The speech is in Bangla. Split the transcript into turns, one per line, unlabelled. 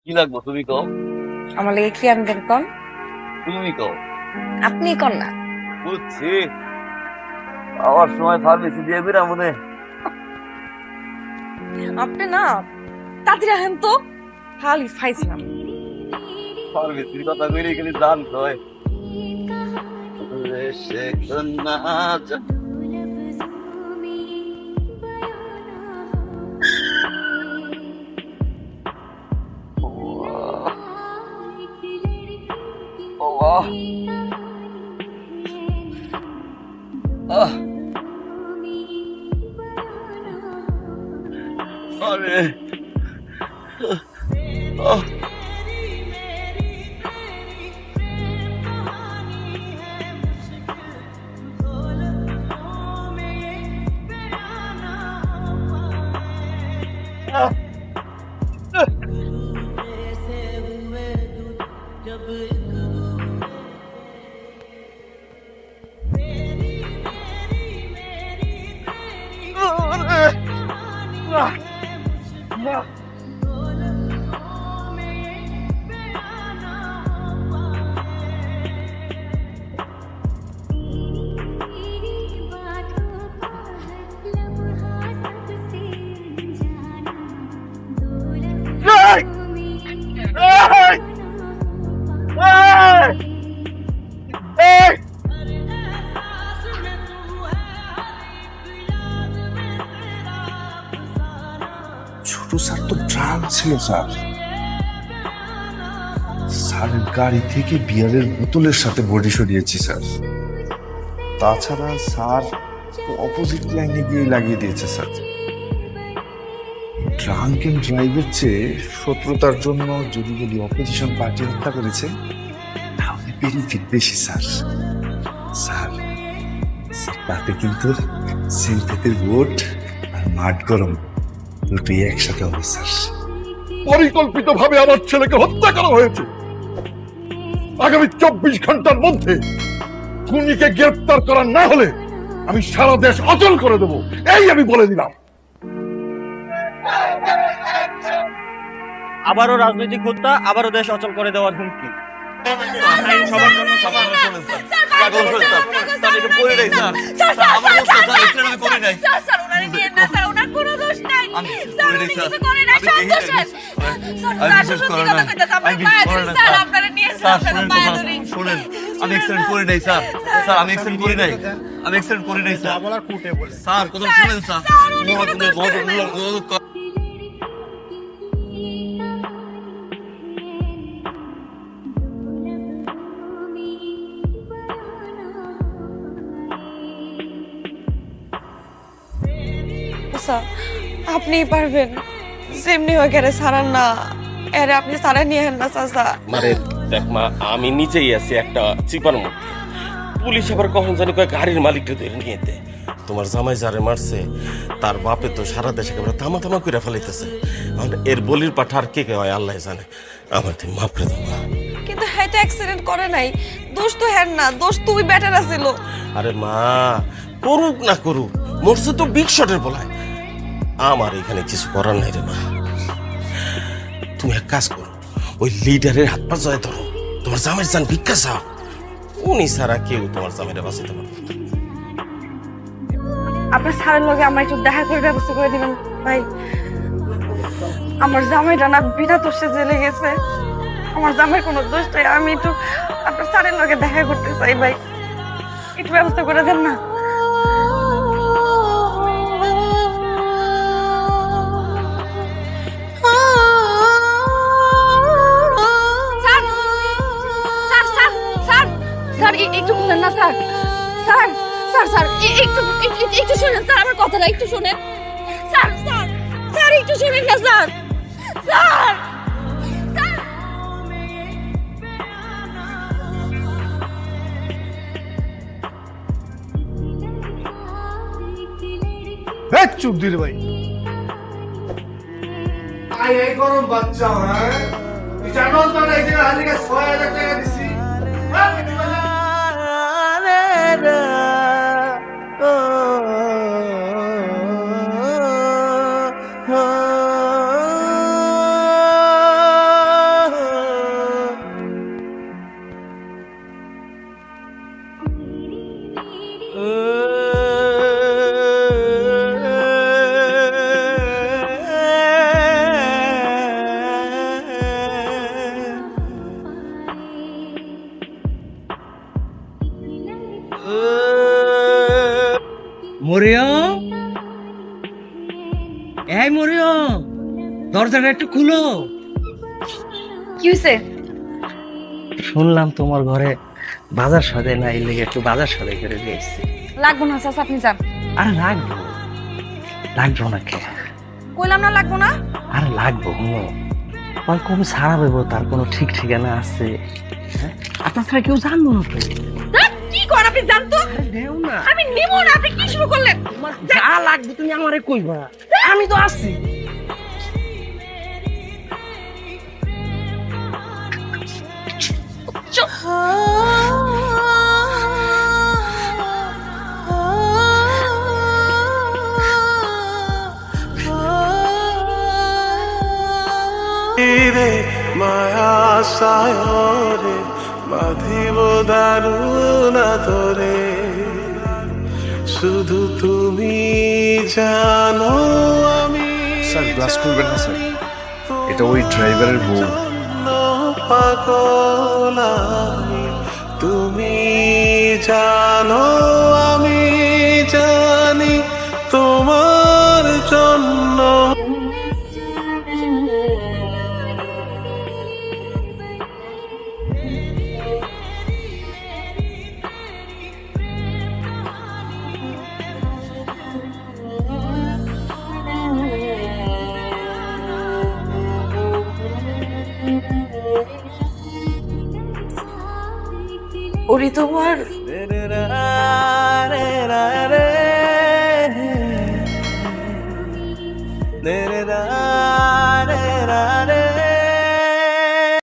কি লাগবো তুমি কও।
আমার লাগে কি আনবেন কোন?
তুমি কও।
আপনি কোন না।
বুঝছি। আমার সময় ফার্মেসি দিয়ে বেরা মনে।
আপনি না তাড়াতাড়ি আহেন তো, খালি ফাইছিলাম।
ফার্মেসির কথা কইলে খালি জান কয়। রে শেখ না যা। আল্লাহ। আহ আরে আহ আহ আরে আহ আহ এই এই এই এই
ছোট স্যার তো ড্রাম ছিল স্যার। স্যারের গাড়ি থেকে বিয়ারের বোতলের সাথে বডি সরিয়েছি স্যার। তাছাড়া স্যার অপোজিট লাইনে গিয়ে লাগিয়ে দিয়েছে স্যার। ড্রাঙ্ক এন্ড ড্রাইভের চেয়ে শত্রুতার জন্য যদি বলি অপোজিশন পার্টি হত্যা করেছে, তাহলে বেনিফিট বেশি স্যার। স্যার তাতে কিন্তু সিনথেটিক ভোট আর মাঠ গরম দুটোই একসাথে হবে স্যার।
পরিকল্পিতভাবে আমার ছেলেকে হত্যা করা হয়েছে। আগামী 24 ঘন্টার মধ্যে খুনিকে গ্রেফতার করা না হলে আমি সারা দেশ অচল করে দেব, এই আমি বলে দিলাম।
আবারও রাজনৈতিক হত্যা, আবারও দেশ অচল করে দেওয়ার হুমকি।
সবার জন্য সবার জন্য স্যার পাগল হয়ে স্যার স্যার এটা করে নাই স্যার স্যার আমার দোষ না, স্যার এটা আমি করে নাই
স্যার স্যার ওনারে নিয়ে না স্যার, ওনার কোনো দোষ নাই।
আমি
স্যার
করে
উনি
নাই স্যার
কিছু করে নাই,
আমি
সন্তোষ স্যার।
আমি বিশ্বাস করে না আমি বিশ্বাস করে না
স্যার
স্যার
আপনারা নিয়ে
স্যার
আপনারা
শুনেন
পায়া
কথা
ধরি।
শুনেন আমি অ্যাক্সিডেন্ট করে নাই স্যার স্যার আমি অ্যাক্সিডেন্ট করে নাই আমি অ্যাক্সিডেন্ট করে নাই স্যার স্যার কথা শুনেন স্যার
আচ্ছা আপনিই পারবেন, সেমনি হয়ে গেলে সারান না, এরে আপনি সারা নিয়ে হেন না চাচা।
মারে দেখ মা, আমি নিজেই আছি একটা চিপার মধ্যে। পুলিশ আবার কখন জানি কয় গাড়ির মালিকটা ধরে নিয়ে যেতে। তোমার জামাই যারে মারছে তার বাপে তো সারা দেশে একেবারে তামা তামা করে ফেলাইতেছে। এর বলির পাঠা আর কে কে হয় আল্লাহ জানে। আমার তুমি মাফ করে দাও মা।
কিন্তু হ্যাঁ তো অ্যাক্সিডেন্ট করে নাই, দোষ তো হ্যাঁ না, দোষ তুই বেটার আছিল।
আরে মা, করুক না করুক, মরছে তো বিগ শটের বলায়। আমার এখানে কিছু করার নাই রে মা। তুমি এক কাজ করো, ওই লিডারের হাত পা জয় ধরো, তোমার জামাইয়ের জান ভিক্ষা চাও। উনি ছাড়া কেউ তোমার জামাইরা বাঁচাতে পারবে না।
আপনার স্যারের লগে আমার একটু দেখা করে ব্যবস্থা করে দিবেন ভাই। আমার জামাইটা না বিনা দোষে জেলে গেছে, আমার জামাইয়ের কোনো দোষ নাই। আমি একটু আপনার স্যারের লগে দেখা করতে চাই ভাই, একটু ব্যবস্থা করে দেন না। স্যার স্যার স্যার স্যার একটু শুনেন না স্যার, স্যার স্যার স্যার একটু একটু শুনেন স্যার, আমার কথাটা একটু শুনেন স্যার। স্যার স্যার একটু শুনেন না স্যার, স্যার স্যার।
চুপ দিলে ভাই,
এই গরম বাচ্চা হ্যাঁ তুই জানোস না এই যে আজকে ৬০০০ টাকা দিছি
মরিয়ম, এই মরিয়ম, দরজাটা একটু খুলো।
কি হয়েছে?
শুনলাম তোমার ঘরে বাজার সদাই না, এই লেগে একটু বাজার সদাই করে দিয়ে এসছি।
লাগবো না চাচা, আপনি যান।
আরে লাগবো, লাগবো না কে?
কইলাম না লাগবো না।
আরে লাগবো, আর কবে ছাড়া পাবো তার কোনো ঠিক ঠিকানা আছে? হ্যাঁ? আর তাছাড়া কেউ জানবো না তো।
ধ্যাৎ, কি করেন আপনি? জান তো।
আরে দেও না,
আমি নিব না। আপনি কি শুরু করলেন?
তোমার যা লাগবে তুমি আমারে কইবা, আমি তো আছি।
রে মায়া সায়রে বাঁধিব দারুণ ধরে শুধু তুমি জানো আমি
স্যার গ্লাস খুলবেন না স্যার, এটা ওই ড্রাইভারের বউ।
পাগল আমি, তুমি জানো আমি জানি তোমার জন্য
ওরি তোমার
রে